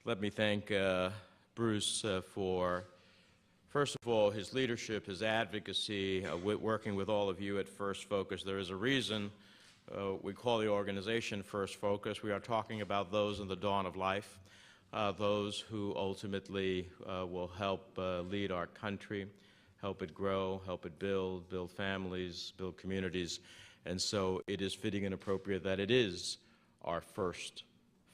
Let me thank Bruce for, first of all, his leadership, his advocacy, working with all of you at First Focus. There is a reason we call the organization First Focus. We are talking about those in the dawn of life, those who ultimately will help lead our country, help it grow, help it build families, build communities. And so it is fitting and appropriate that it is our first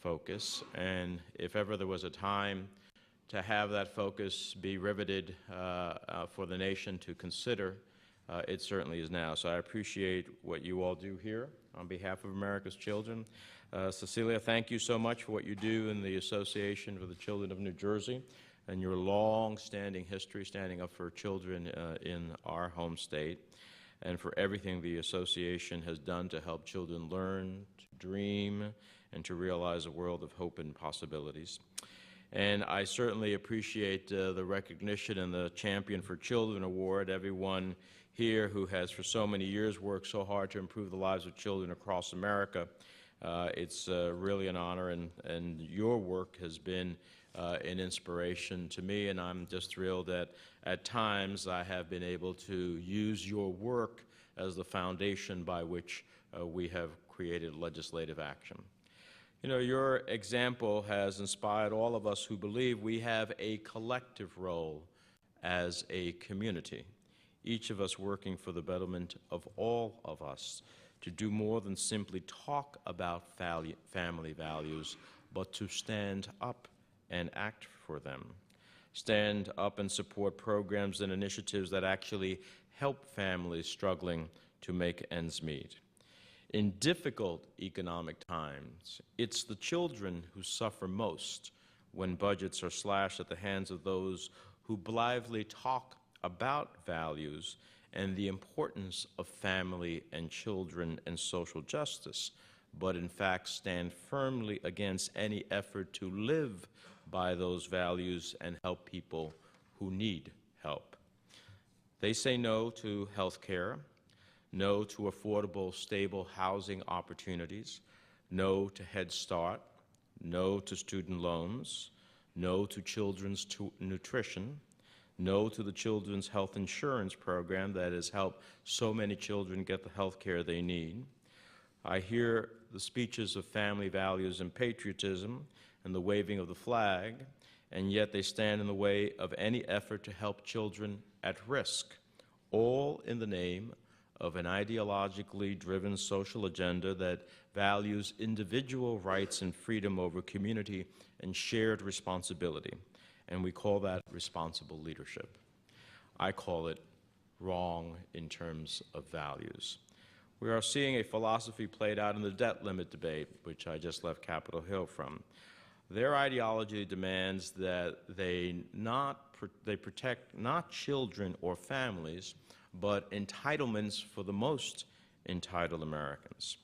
focus. And if ever there was a time to have that focus be riveted for the nation to consider, it certainly is now. So I appreciate what you all do here on behalf of America's children. Cecilia, thank you so much for what you do in the Association for the Children of New Jersey and your long-standing history standing up for children in our home state, and for everything the association has done to help children learn, to dream, and to realize a world of hope and possibilities. And I certainly appreciate the recognition and the Champion for Children Award. Everyone here who has for so many years worked so hard to improve the lives of children across America. It's really an honor, and your work has been an inspiration to me, and I'm just thrilled that at times I have been able to use your work as the foundation by which we have created legislative action. You know, your example has inspired all of us who believe we have a collective role as a community, each of us working for the betterment of all of us, to do more than simply talk about family values, but to stand up and act for them. Stand up and support programs and initiatives that actually help families struggling to make ends meet. In difficult economic times, it's the children who suffer most when budgets are slashed at the hands of those who blithely talk about values and the importance of family and children and social justice, but in fact stand firmly against any effort to live by those values and help people who need help. They say no to health care, no to affordable, stable housing opportunities, no to Head Start, no to student loans, no to children's nutrition, no to the Children's Health Insurance Program that has helped so many children get the health care they need. I hear the speeches of family values and patriotism and the waving of the flag, and yet they stand in the way of any effort to help children at risk, all in the name of an ideologically driven social agenda that values individual rights and freedom over community and shared responsibility. And we call that responsible leadership. I call it wrong in terms of values. We are seeing a philosophy played out in the debt limit debate, which I just left Capitol Hill from. Their ideology demands that they protect not children or families, but entitlements for the most entitled Americans.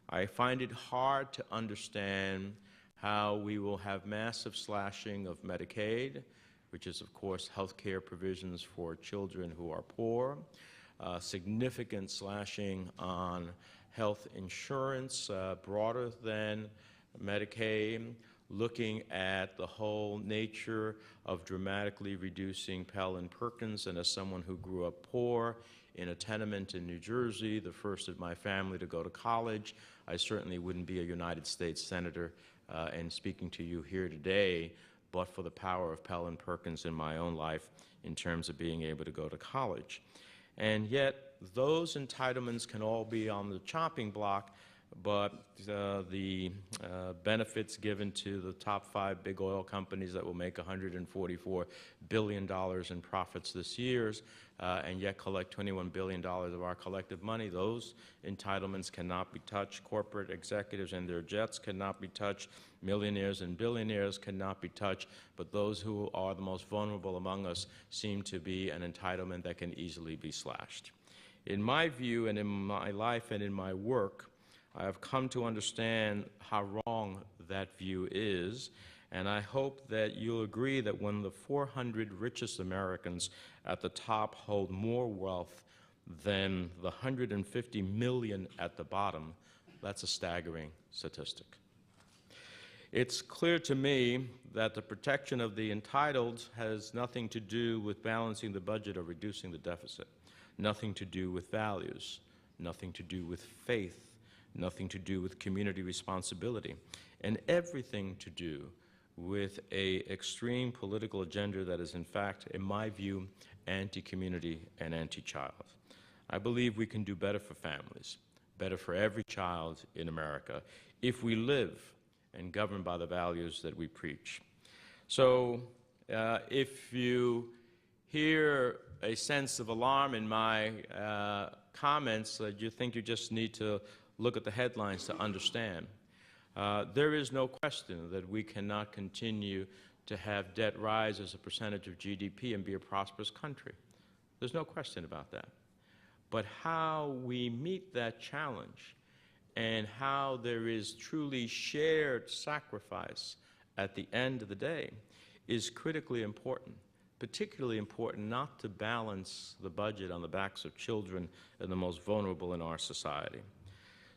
I find it hard to understand how we will have massive slashing of Medicaid, which is, of course, health care provisions for children who are poor, significant slashing on health insurance, broader than Medicaid, looking at the whole nature of dramatically reducing Pell and Perkins. And as someone who grew up poor in a tenement in New Jersey, the first of my family to go to college, I certainly wouldn't be a United States Senator and speaking to you here today, but for the power of Pell and Perkins in my own life in terms of being able to go to college. And yet, those entitlements can all be on the chopping block, but the benefits given to the top 5 big oil companies that will make $144 billion in profits this year, and yet collect $21 billion of our collective money, those entitlements cannot be touched. Corporate executives and their jets cannot be touched. Millionaires and billionaires cannot be touched. But those who are the most vulnerable among us seem to be an entitlement that can easily be slashed. In my view, and in my life and in my work, I have come to understand how wrong that view is, and I hope that you'll agree that when the 400 richest Americans at the top hold more wealth than the 150 million at the bottom, that's a staggering statistic. It's clear to me that the protection of the entitled has nothing to do with balancing the budget or reducing the deficit, nothing to do with values, nothing to do with faith, nothing to do with community responsibility, and everything to do with an extreme political agenda that is, in fact, in my view, anti-community and anti-child. I believe we can do better for families, better for every child in America, if we live and govern by the values that we preach. So if you hear a sense of alarm in my comments, you think you just need to look at the headlines to understand. There is no question that we cannot continue to have debt rise as a percentage of GDP and be a prosperous country. There's no question about that. But how we meet that challenge and how there is truly shared sacrifice at the end of the day is critically important, particularly important not to balance the budget on the backs of children and the most vulnerable in our society.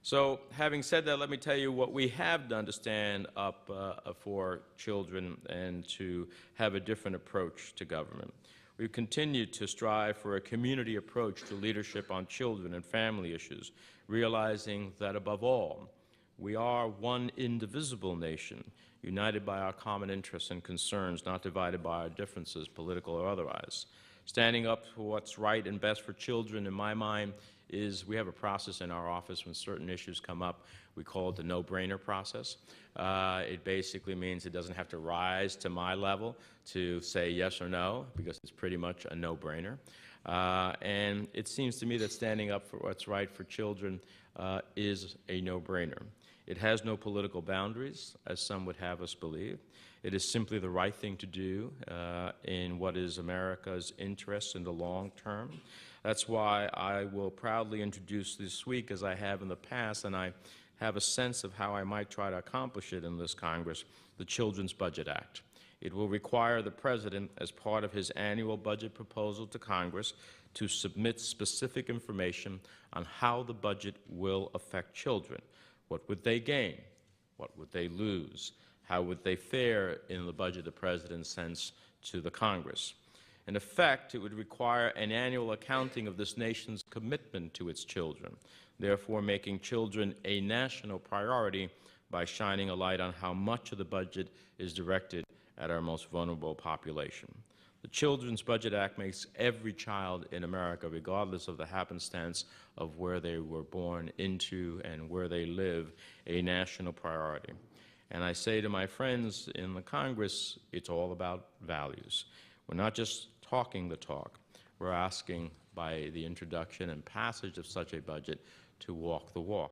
So, having said that, let me tell you what we have done to stand up for children and to have a different approach to government. We've continued to strive for a community approach to leadership on children and family issues, realizing that above all, we are one indivisible nation, united by our common interests and concerns, not divided by our differences, political or otherwise. Standing up for what's right and best for children, in my mind, is we have a process in our office when certain issues come up. We call it the no-brainer process. It basically means it doesn't have to rise to my level to say yes or no, because it's pretty much a no-brainer. And it seems to me that standing up for what's right for children is a no-brainer. It has no political boundaries, as some would have us believe. It is simply the right thing to do in what is America's interest in the long term. That's why I will proudly introduce this week, as I have in the past, and I have a sense of how I might try to accomplish it in this Congress, the Children's Budget Act. It will require the President, as part of his annual budget proposal to Congress, to submit specific information on how the budget will affect children. What would they gain? What would they lose? How would they fare in the budget the President sends to the Congress? In effect, it would require an annual accounting of this nation's commitment to its children, therefore making children a national priority by shining a light on how much of the budget is directed at our most vulnerable population. The Children's Budget Act makes every child in America, regardless of the happenstance of where they were born into and where they live, a national priority. And I say to my friends in the Congress, it's all about values. We're not just talking the talk. We're asking, by the introduction and passage of such a budget, to walk the walk.